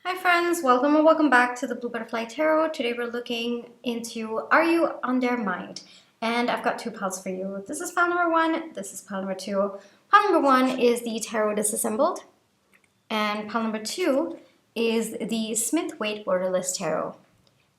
Hi friends, welcome or welcome back to the Blue Butterfly Tarot. Today we're looking into Are You on Their Mind? And I've got two piles for you. This is pile number one, this is pile number two. Pile number one is the Tarot Disassembled, and pile number two is the Smith-Waite Borderless Tarot.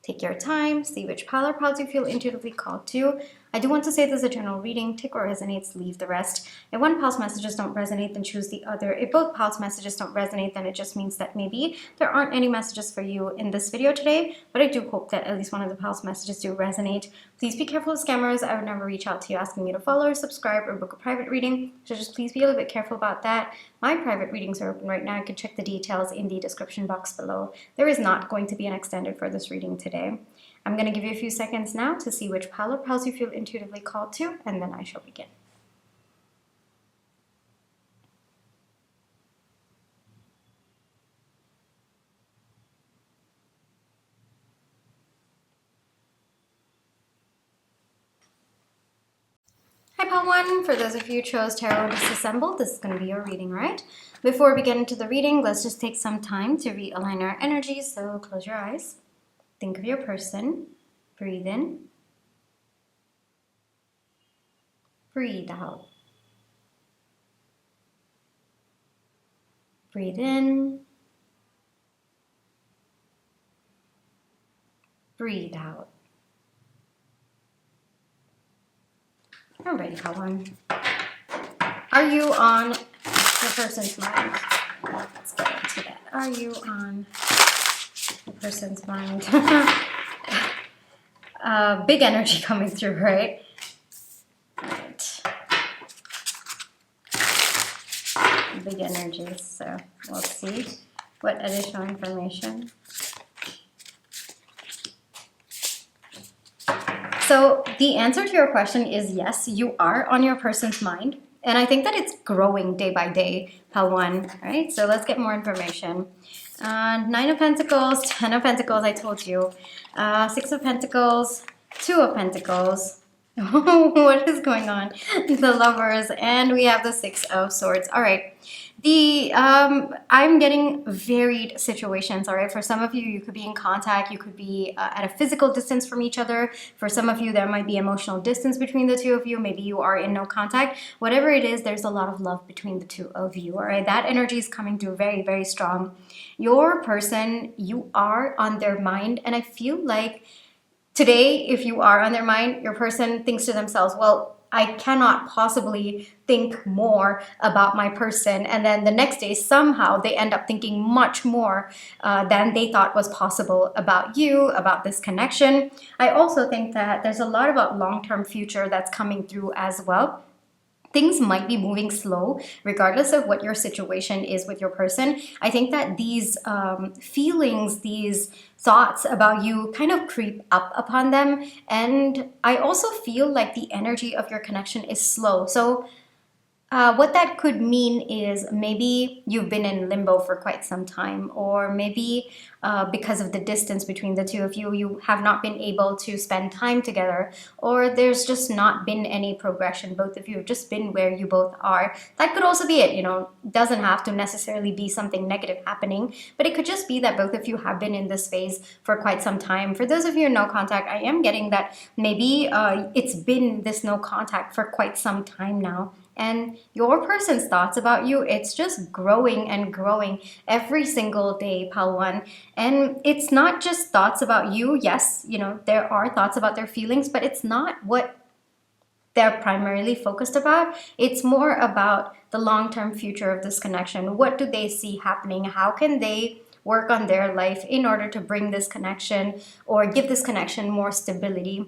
Take your time, see which pile or piles you feel intuitively called to. I do want to say this is a general reading. Take what resonates, leave the rest. If one pile's messages don't resonate, then choose the other. If both piles' messages don't resonate, then it just means that maybe there aren't any messages for you in this video today, but I do hope that at least one of the pile's messages do resonate. Please be careful of scammers. I would never reach out to you asking me to follow or subscribe or book a private reading, so just please be a little bit careful about that. My private readings are open right now. You can check the details in the description box below. There is not going to be an extended for this reading today. I'm going to give you a few seconds now to see which pile or piles you feel intuitively called to, and then I shall begin. Hi pile one, for those of you who chose Tarot Disassembled, this is going to be your reading, right? Before we get into the reading, let's just take some time to realign our energy, so close your eyes. Think of your person, breathe in, breathe out. Breathe in, breathe out. Alrighty, pile one. Are you on the person's mind? Let's get into that. Are you on the person's mind? Big energy coming through, right? Right. Big energies, so we'll see what additional information. So the answer to your question is yes, you are on your person's mind. And I think that it's growing day by day, pile one, right? So let's get more information. Nine of Pentacles, 10 of Pentacles, I told you. Six of Pentacles, Two of Pentacles. What is going on? The Lovers, and we have the Six of Swords. All right. I'm getting varied situations, all right? For some of you, you could be in contact, you could be at a physical distance from each other. For some of you, there might be emotional distance between the two of you. Maybe you are in no contact. Whatever it is, there's a lot of love between the two of you, all right? That energy is coming through very, very strong. Your person, you are on their mind, and I feel like today, if you are on their mind, your person thinks to themselves, well, I cannot possibly think more about my person. And then the next day, somehow they end up thinking much more than they thought was possible about you, about this connection. I also think that there's a lot about long-term future that's coming through as well. Things might be moving slow, regardless of what your situation is with your person. I think that these feelings, these thoughts about you kind of creep up upon them. And I also feel like the energy of your connection is slow. So what that could mean is maybe you've been in limbo for quite some time, or maybe because of the distance between the two of you, you have not been able to spend time together, or there's just not been any progression. Both of you have just been where you both are. That could also be it, you know, doesn't have to necessarily be something negative happening, but it could just be that both of you have been in this phase for quite some time. For those of you in no contact, I am getting that maybe it's been this no contact for quite some time now. And your person's thoughts about you, it's just growing and growing every single day, pile one. And it's not just thoughts about you. Yes, you know, there are thoughts about their feelings, but it's not what they're primarily focused about. It's more about the long-term future of this connection. What do they see happening? How can they work on their life in order to bring this connection or give this connection more stability?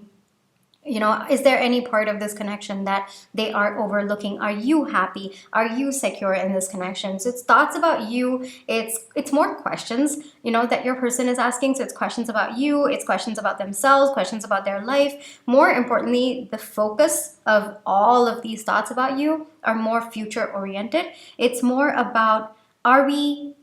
You know, is there any part of this connection that they are overlooking? Are you happy? Are you secure in this connection? So it's thoughts about you. It's more questions, you know, that your person is asking. So it's questions about you. It's questions about themselves, questions about their life. More importantly, the focus of all of these thoughts about you are more future oriented. It's more about, are we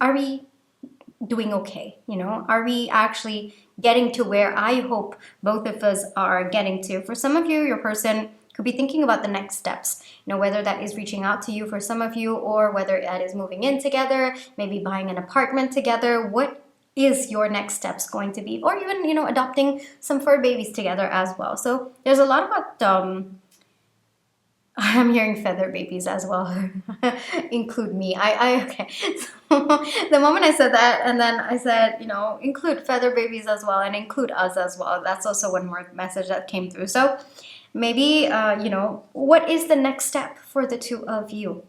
doing okay? You know, are we actually getting to where I hope both of us are getting to? For some of you, your person could be thinking about the next steps, you know, whether that is reaching out to you for some of you, or whether that is moving in together, maybe buying an apartment together. What is your next steps going to be, or even, you know, adopting some fur babies together as well. So there's a lot about I'm hearing feather babies as well. Include me. Okay. So the moment I said that, and then I said, you know, include feather babies as well, and include us as well. That's also one more message that came through. So maybe, you know, what is the next step for the two of you?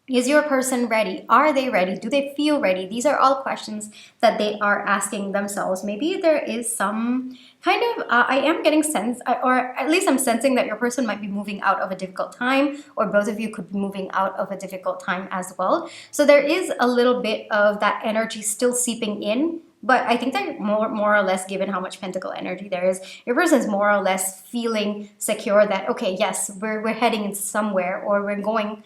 Is your person ready? Are they ready? Do they feel ready? These are all questions that they are asking themselves. Maybe there is some kind of, I am getting sense, or at least I'm sensing that your person might be moving out of a difficult time, or both of you could be moving out of a difficult time as well. So there is a little bit of that energy still seeping in. But I think that more or less, given how much pentacle energy there is, your person's more or less feeling secure that, okay, yes, we're heading somewhere, or we're going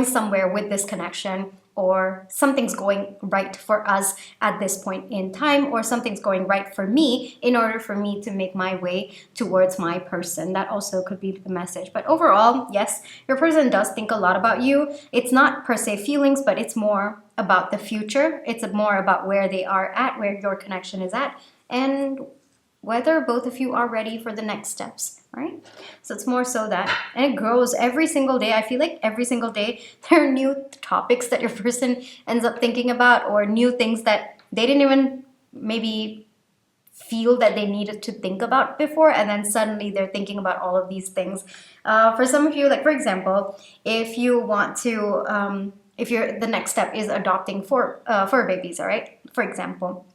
somewhere with this connection, or something's going right for us at this point in time, or something's going right for me in order for me to make my way towards my person. That also could be the message. But overall, yes, your person does think a lot about you. It's not per se feelings, but it's more about the future. It's more about where they are at, where your connection is at, and whether both of you are ready for the next steps, right? So it's more so that, and it grows every single day. I feel like every single day there are new topics that your person ends up thinking about, or new things that they didn't even maybe feel that they needed to think about before, and then suddenly they're thinking about all of these things. For some of you, like for example, if you want to, if the next step is adopting fur babies, all right, for example,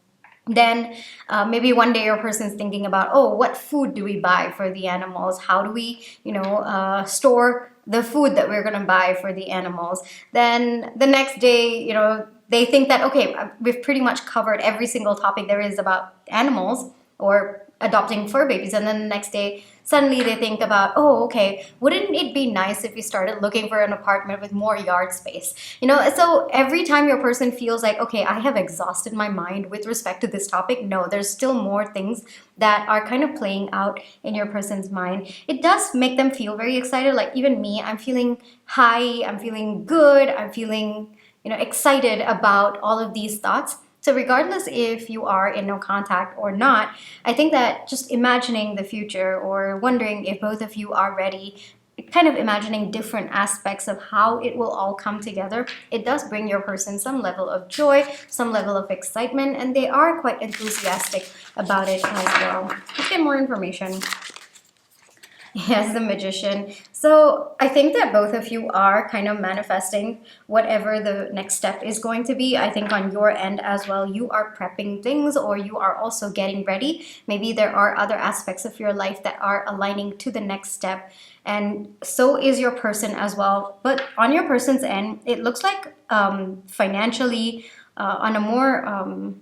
then maybe one day your person's thinking about, oh, what food do we buy for the animals? How do we, you know, store the food that we're going to buy for the animals? Then the next day, you know, they think that, okay, we've pretty much covered every single topic there is about animals or adopting fur babies. And then the next day, suddenly they think about, oh, okay, wouldn't it be nice if we started looking for an apartment with more yard space? You know, so every time your person feels like, okay, I have exhausted my mind with respect to this topic, no, there's still more things that are kind of playing out in your person's mind. It does make them feel very excited. Like even me, I'm feeling high, I'm feeling good, I'm feeling, you know, excited about all of these thoughts. So regardless if you are in no contact or not, I think that just imagining the future, or wondering if both of you are ready, kind of imagining different aspects of how it will all come together, it does bring your person some level of joy, some level of excitement, and they are quite enthusiastic about it as well. Let's get more information. Yes, the Magician. So I think that both of you are kind of manifesting whatever the next step is going to be. I think on your end as well, you are prepping things, or you are also getting ready. Maybe there are other aspects of your life that are aligning to the next step. And so is your person as well. But on your person's end, it looks like financially, on a more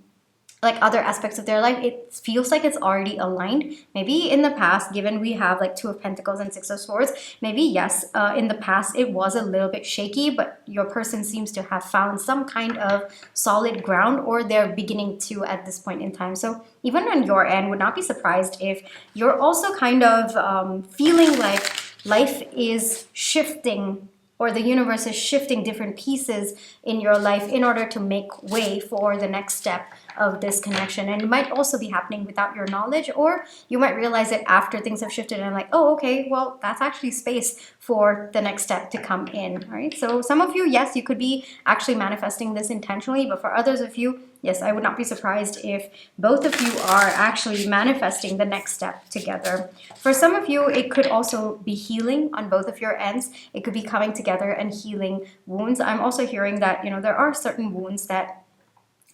like other aspects of their life, it feels like it's already aligned. Maybe in the past, given we have like Two of Pentacles and Six of Swords, maybe yes, in the past it was a little bit shaky, but your person seems to have found some kind of solid ground, or they're beginning to at this point in time. So even on your end, would not be surprised if you're also kind of feeling like life is shifting, or the universe is shifting different pieces in your life in order to make way for the next step of this connection. And it might also be happening without your knowledge, or you might realize it after things have shifted and like, oh, okay, well, that's actually space for the next step to come in. All right, so some of you, yes, you could be actually manifesting this intentionally, but for others of you, yes, I would not be surprised if both of you are actually manifesting the next step together. For some of you, it could also be healing on both of your ends. It could be coming together and healing wounds. I'm also hearing that, you know, there are certain wounds that,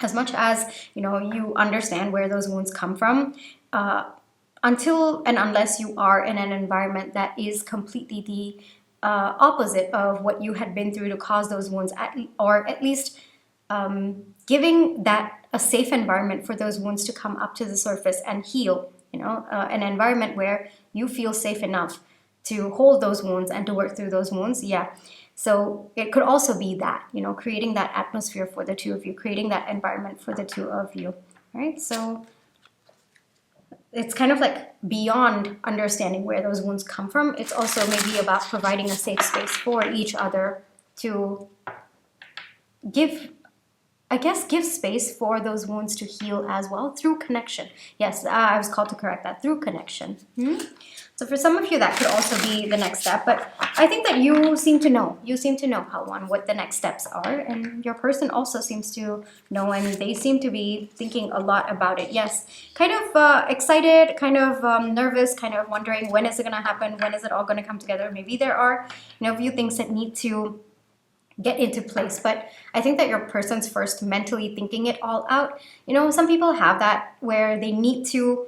as much as, you know, you understand where those wounds come from, until and unless you are in an environment that is completely the opposite of what you had been through to cause those wounds, or at least giving that a safe environment for those wounds to come up to the surface and heal, you know, an environment where you feel safe enough to hold those wounds and to work through those wounds. Yeah. So it could also be that, you know, creating that atmosphere for the two of you, creating that environment for the two of you, right? So it's kind of like beyond understanding where those wounds come from. It's also maybe about providing a safe space for each other to give I guess, give space for those wounds to heal as well through connection. Yes, I was called to correct that, through connection. So for some of you, that could also be the next step. But I think that you seem to know. You seem to know, Palwan, what the next steps are. And your person also seems to know, and they seem to be thinking a lot about it. Yes, kind of excited, kind of nervous, kind of wondering, when is it going to happen? When is it all going to come together? Maybe there are, a few things that need to get into place. But I think that your person's first mentally thinking it all out. Some people have that where they need to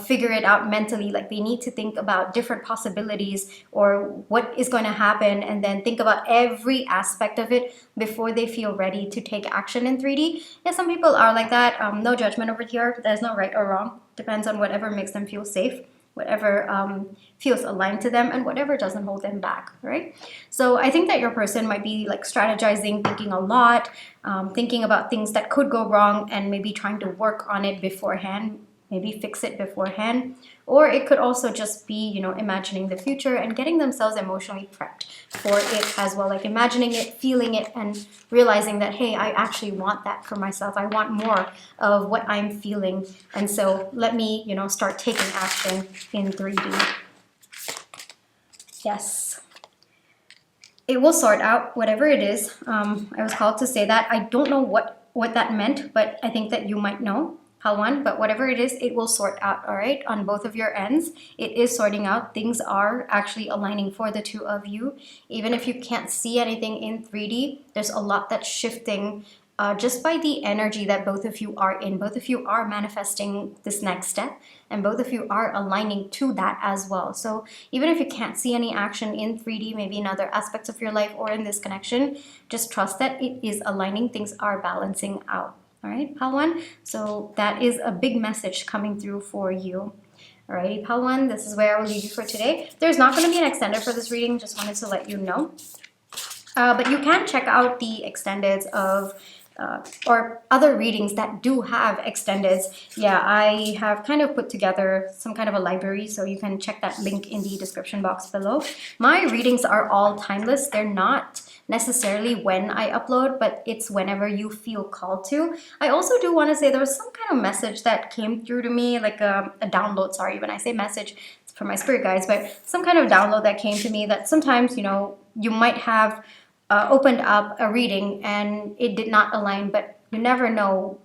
figure it out mentally, like they need to think about different possibilities or what is going to happen, and then think about every aspect of it before they feel ready to take action in 3D. Yeah, some people are like that. No judgment over here. There's no right or wrong. Depends on whatever makes them feel safe, whatever feels aligned to them, and whatever doesn't hold them back, right? So I think that your person might be like strategizing, thinking a lot, thinking about things that could go wrong, and maybe trying to work on it beforehand, maybe fix it beforehand. Or it could also just be, imagining the future and getting themselves emotionally prepped for it as well, like imagining it, feeling it, and realizing that, hey, I actually want that for myself. I want more of what I'm feeling, and so let me, start taking action in 3D. Yes. It will sort out whatever it is. I was called to say that. I don't know what that meant, but I think that you might know, Palwan, but whatever it is, it will sort out, all right, on both of your ends. It is sorting out. Things are actually aligning for the two of you. Even if you can't see anything in 3D, there's a lot that's shifting just by the energy that both of you are in. Both of you are manifesting this next step, and both of you are aligning to that as well. So even if you can't see any action in 3D, maybe in other aspects of your life or in this connection, just trust that it is aligning. Things are balancing out. All right, Palwan. So that is a big message coming through for you. Alrighty, Palwan, this is where I will leave you for today. There's not going to be an extended for this reading, just wanted to let you know. But you can check out the extendeds of or other readings that do have extendeds. Yeah, I have kind of put together some kind of a library, so you can check that link in the description box below. My readings are all timeless. They're not necessarily when I upload, but it's whenever you feel called to. I also do want to say there was some kind of message that came through to me, like a download. Sorry, when I say message, it's for my spirit guides, but some kind of download that came to me that sometimes, you might have opened up a reading and it did not align, but you never know.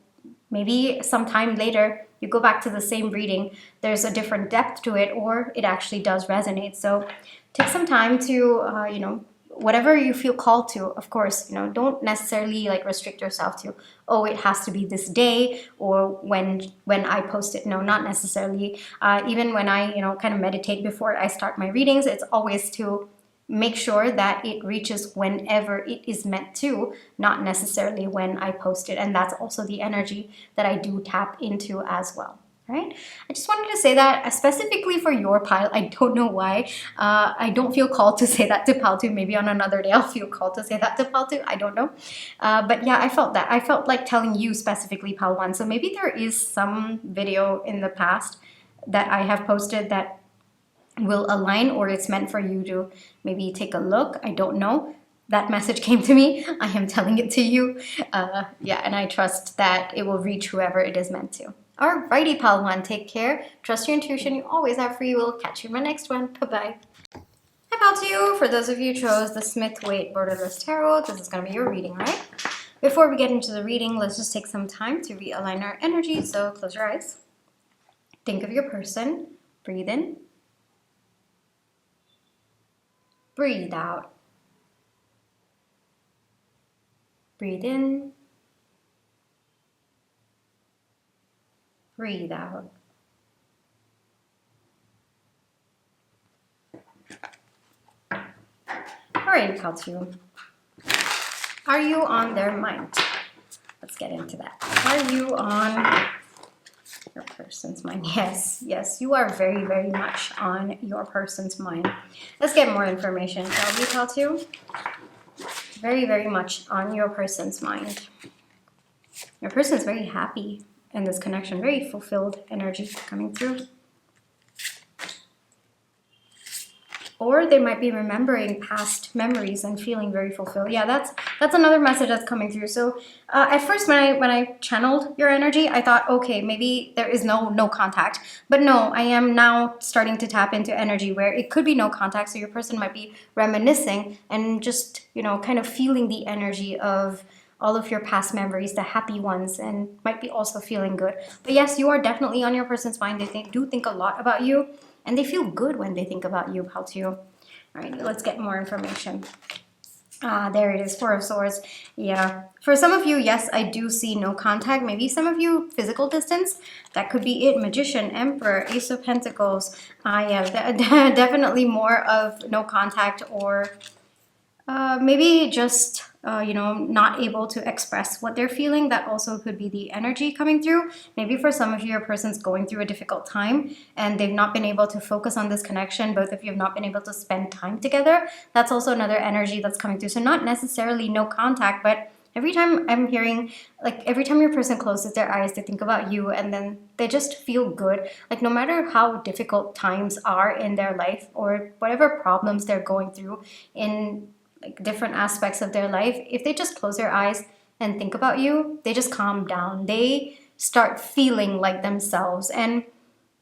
Maybe sometime later you go back to the same reading, there's a different depth to it, or it actually does resonate. So take some time to whatever you feel called to. Of course, don't necessarily like restrict yourself to, oh, it has to be this day or when I post it. No, not necessarily. Even when I kind of meditate before I start my readings, it's always to make sure that it reaches whenever it is meant to, not necessarily when I post it. And that's also the energy that I do tap into as well. Right? I just wanted to say that specifically for your pile. I don't know why. I don't feel called to say that to pile 2. Maybe on another day I'll feel called to say that to pile 2. I don't know. But yeah, I felt that. I felt like telling you specifically pile 1. So maybe there is some video in the past that I have posted that will align, or it's meant for you to maybe take a look. I don't know. That message came to me. I am telling it to you. Yeah, and I trust that it will reach whoever it is meant to. Alrighty, pal 1, take care. Trust your intuition. You always have free will. Catch you in my next one. Bye-bye. Hi, pal 2. For those of you who chose the Smith-Waite Borderless Tarot, this is going to be your reading, right? Before we get into the reading, let's just take some time to realign our energy. So close your eyes. Think of your person. Breathe in. Breathe out. Breathe in. Breathe out. Alright, pal 2. Are you on their mind? Let's get into that. Are you on your person's mind? Yes, you are very, very much on your person's mind. Let's get more information, shall we, pal 2? Very, very much on your person's mind. Your person is very happy in this connection, very fulfilled energy coming through. or they might be remembering past memories and feeling very fulfilled. Yeah, that's another message that's coming through. So at first, when I channeled your energy, I thought, okay, maybe there is no contact, but no, I am now starting to tap into energy where it could be no contact. So your person might be reminiscing and just, you know, kind of feeling the energy of all of your past memories, the happy ones, and might be also feeling good. But yes, you are definitely on your person's mind. They do think a lot about you, and they feel good when they think about you, pal, too. All right, let's get more information. There it is, Four of Swords. Yeah, for some of you, yes, I do see no contact. Maybe some of you physical distance. That could be it. Magician, Emperor, Ace of Pentacles. Yeah, definitely more of no contact, or maybe just you know, not able to express what they're feeling. That also could be the energy coming through. Maybe for some of you, your person's going through a difficult time and they've not been able to focus on this connection. Both of you have not been able to spend time together. That's also another energy that's coming through. So not necessarily no contact, but every time I'm hearing, like every time your person closes their eyes, they think about you and then they just feel good. Like no matter how difficult times are in their life or whatever problems they're going through in like different aspects of their life, if they just close their eyes and think about you, they just calm down. They start feeling like themselves. And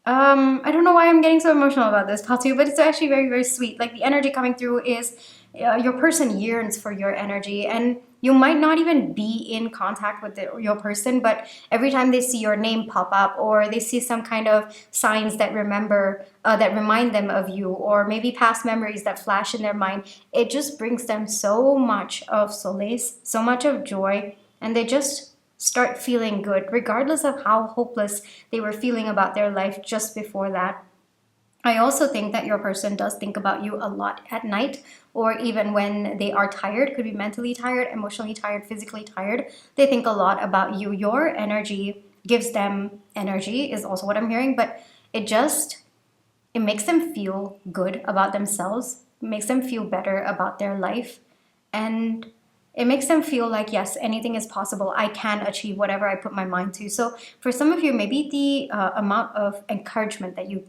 I don't know why I'm getting so emotional about this, Patu, but it's actually very, very sweet. Like the energy coming through is your person yearns for your energy, and you might not even be in contact with your person, but every time they see your name pop up, or they see some kind of signs that remind them of you, or maybe past memories that flash in their mind, it just brings them so much of solace, so much of joy, and they just start feeling good, regardless of how hopeless they were feeling about their life just before that. I also think that your person does think about you a lot at night, or even when they are tired, could be mentally tired, emotionally tired, physically tired. They think a lot about you. Your energy gives them energy, is also what I'm hearing, but it makes them feel good about themselves, makes them feel better about their life, and it makes them feel like, yes, anything is possible. I can achieve whatever I put my mind to. So for some of you, maybe the amount of encouragement that you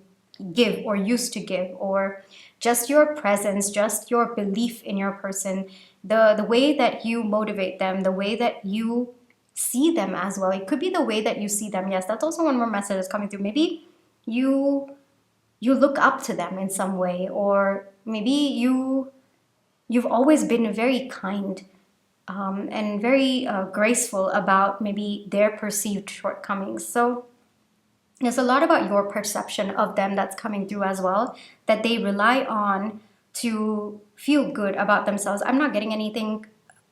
give or used to give, or just your presence, just your belief in your person, the way that you motivate them, the way that you see them as well. It could be the way that you see them. Yes, that's also one more message that's coming through. Maybe you look up to them in some way, or maybe you've always been very kind and very graceful about maybe their perceived shortcomings. So there's a lot about your perception of them that's coming through as well, that they rely on to feel good about themselves. I'm not getting anything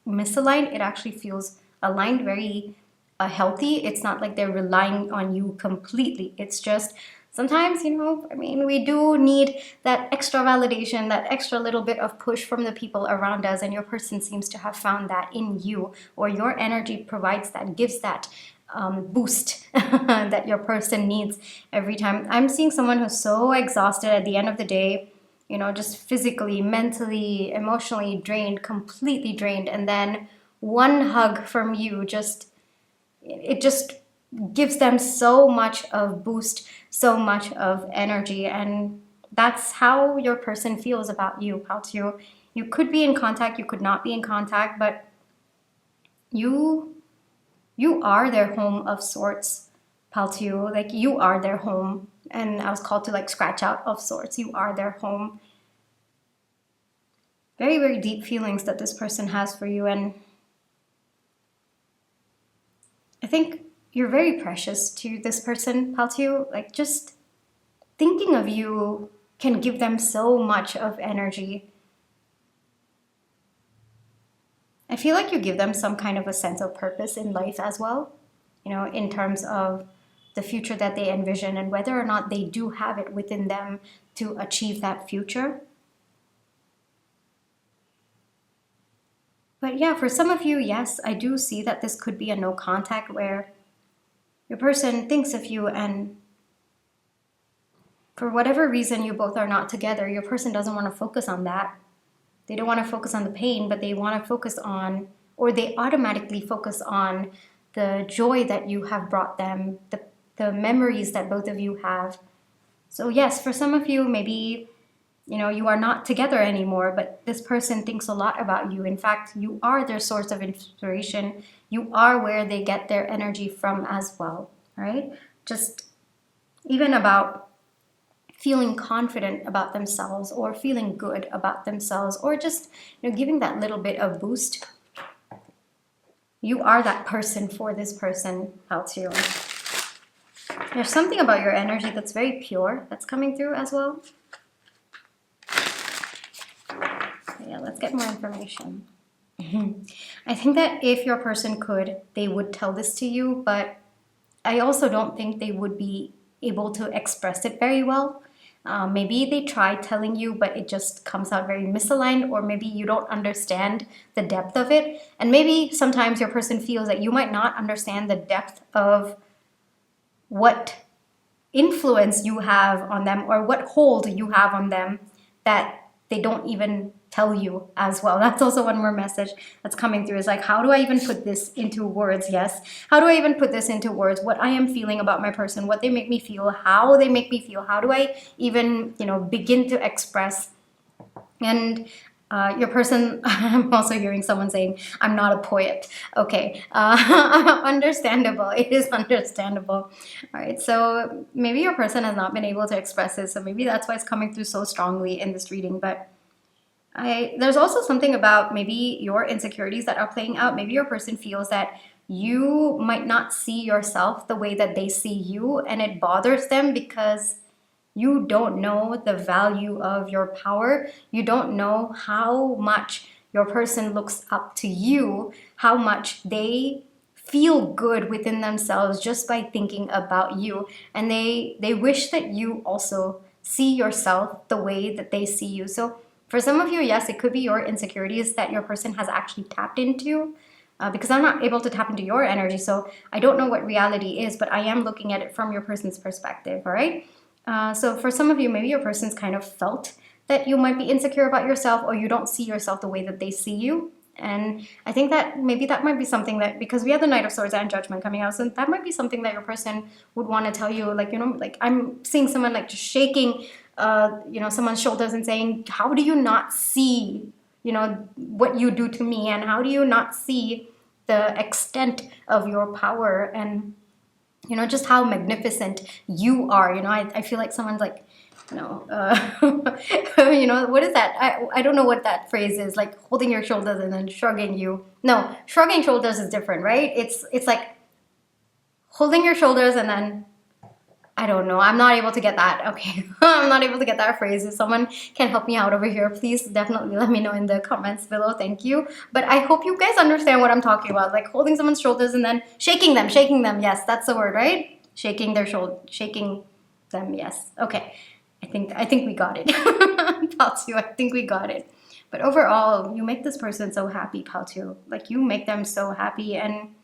misaligned. It actually feels aligned, very healthy. It's not like they're relying on you completely. It's just sometimes, you know, I mean, we do need that extra validation, that extra little bit of push from the people around us. And your person seems to have found that in you, or your energy provides that, gives that boost that your person needs every time. I'm seeing someone who's so exhausted at the end of the day, you know, just physically, mentally, emotionally drained, completely drained. And then one hug from you it just gives them so much of boost, so much of energy. And that's how your person feels about you, Paltu. You could be in contact, you could not be in contact, but you are their home of sorts, Paltu. Like, you are their home. And I was called to like scratch out of sorts. You are their home. Very, very deep feelings that this person has for you. And I think you're very precious to this person, Paltu. Like, just thinking of you can give them so much of energy. I feel like you give them some kind of a sense of purpose in life as well, you know, in terms of the future that they envision and whether or not they do have it within them to achieve that future. But yeah, for some of you, yes, I do see that this could be a no contact where your person thinks of you, and for whatever reason you both are not together, your person doesn't want to focus on that. They don't want to focus on the pain, but they want to focus on, or they automatically focus on the joy that you have brought them, the memories that both of you have. So yes, for some of you, maybe you are not together anymore, but this person thinks a lot about you. In fact, you are their source of inspiration. You are where they get their energy from as well, right? Just even about feeling confident about themselves or feeling good about themselves, or just giving that little bit of boost. You are that person for this person out to you. There's something about your energy that's very pure that's coming through as well. Yeah, let's get more information. I think that if your person could, they would tell this to you, but I also don't think they would be able to express it very well. Maybe they try telling you, but it just comes out very misaligned, or maybe you don't understand the depth of it. And maybe sometimes your person feels that you might not understand the depth of what influence you have on them or what hold you have on them, that they don't even tell you as well. That's also one more message that's coming through, is like, how do I even put this into words? Yes, how do I even put this into words, what I am feeling about my person, what they make me feel, how they make me feel? How do I even begin to express? And your person, I'm also hearing someone saying, I'm not a poet. Okay, understandable. It is understandable. All right, so maybe your person has not been able to express it, so maybe that's why it's coming through so strongly in this reading. But there's also something about maybe your insecurities that are playing out. Maybe your person feels that you might not see yourself the way that they see you, and it bothers them because you don't know the value of your power. You don't know how much your person looks up to you, how much they feel good within themselves just by thinking about you. And they wish that you also see yourself the way that they see you. So for some of you, yes, it could be your insecurities that your person has actually tapped into. Because I'm not able to tap into your energy, so I don't know what reality is, but I am looking at it from your person's perspective, all right? So for some of you, maybe your person's kind of felt that you might be insecure about yourself, or you don't see yourself the way that they see you. And I think that maybe that might be something that, because we have the Knight of Swords and Judgment coming out, so that might be something that your person would want to tell you, like, like I'm seeing someone like just shaking, someone's shoulders and saying, how do you not see, what you do to me? And how do you not see the extent of your power? And just how magnificent you are. I feel like someone's like, what is that? I don't know what that phrase is, like holding your shoulders and then shrugging you. No, shrugging shoulders is different, right? It's like holding your shoulders and then, I don't know. I'm not able to get that. Okay. I'm not able to get that phrase. If someone can help me out over here, please definitely let me know in the comments below. Thank you. But I hope you guys understand what I'm talking about. Like holding someone's shoulders and then shaking them. Yes, that's the word, right? Shaking their shaking them. Yes. Okay. I think we got it. Paltu, I think we got it. But overall, you make this person so happy, Paltu. Like you make them so happy, and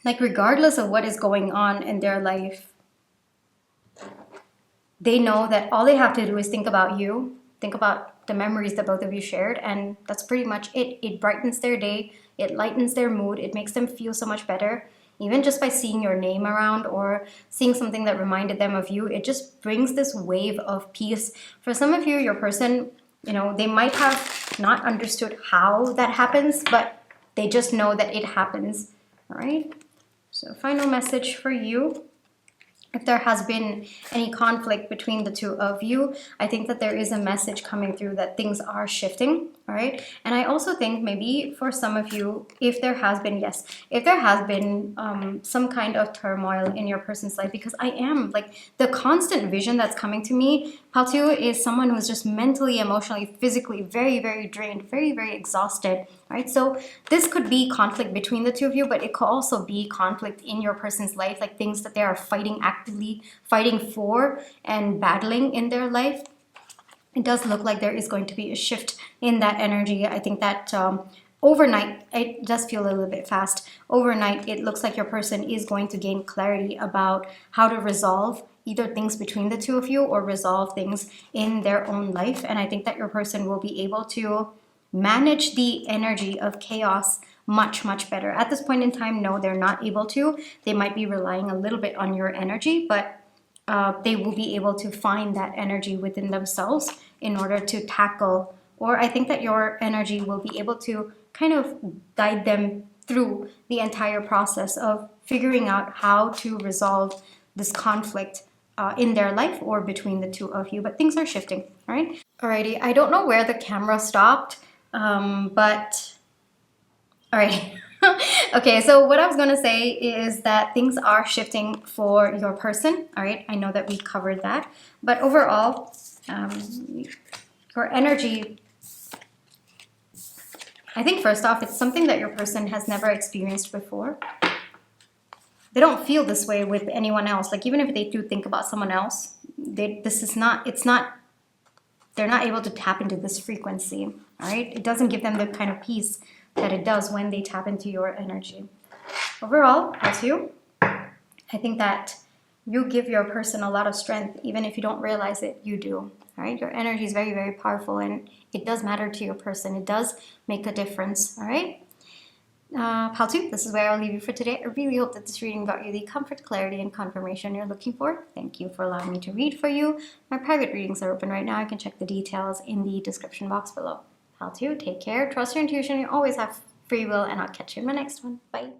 like regardless of what is going on in their life, they know that all they have to do is think about you, think about the memories that both of you shared, and that's pretty much it. It brightens their day, it lightens their mood, it makes them feel so much better. Even just by seeing your name around or seeing something that reminded them of you, it just brings this wave of peace. For some of you, your person, they might have not understood how that happens, but they just know that it happens, all right? So final message for you. If there has been any conflict between the two of you, I think that there is a message coming through that things are shifting, all right? And I also think maybe for some of you, if there has been some kind of turmoil in your person's life, because I am like the constant vision that's coming to me, Paltu, is someone who's just mentally, emotionally, physically very, very drained, very, very exhausted, right? So this could be conflict between the two of you, but it could also be conflict in your person's life, like things that they are actively fighting for and battling in their life. It does look like there is going to be a shift in that energy. I think that overnight, it does feel a little bit fast. Overnight, it looks like your person is going to gain clarity about how to resolve either things between the two of you or resolve things in their own life. And I think that your person will be able to manage the energy of chaos much, much better. At this point in time, no, they're not able to. They might be relying a little bit on your energy, but they will be able to find that energy within themselves in order to tackle, or I think that your energy will be able to kind of guide them through the entire process of figuring out how to resolve this conflict in their life or between the two of you. But things are shifting, all right? Alrighty, I don't know where the camera stopped, but all right. Okay, so what I was going to say is that things are shifting for your person. All right, I know that we covered that, but overall, your energy, I think first off, it's something that your person has never experienced before. They don't feel this way with anyone else. Like, even if they do think about someone else, they're not able to tap into this frequency. All right, it doesn't give them the kind of peace that it does when they tap into your energy. Overall, as you, I think that you give your person a lot of strength, even if you don't realize it, you do. All right, your energy is very, very powerful, and it does matter to your person. It does make a difference. All right, Pal 2, this is where I'll leave you for today. I really hope that this reading brought you the comfort, clarity, and confirmation you're looking for. Thank you for allowing me to read for you. My private readings are open right now. You can check the details in the description box below. Pal 2, take care, trust your intuition, you always have free will, and I'll catch you in my next one. Bye.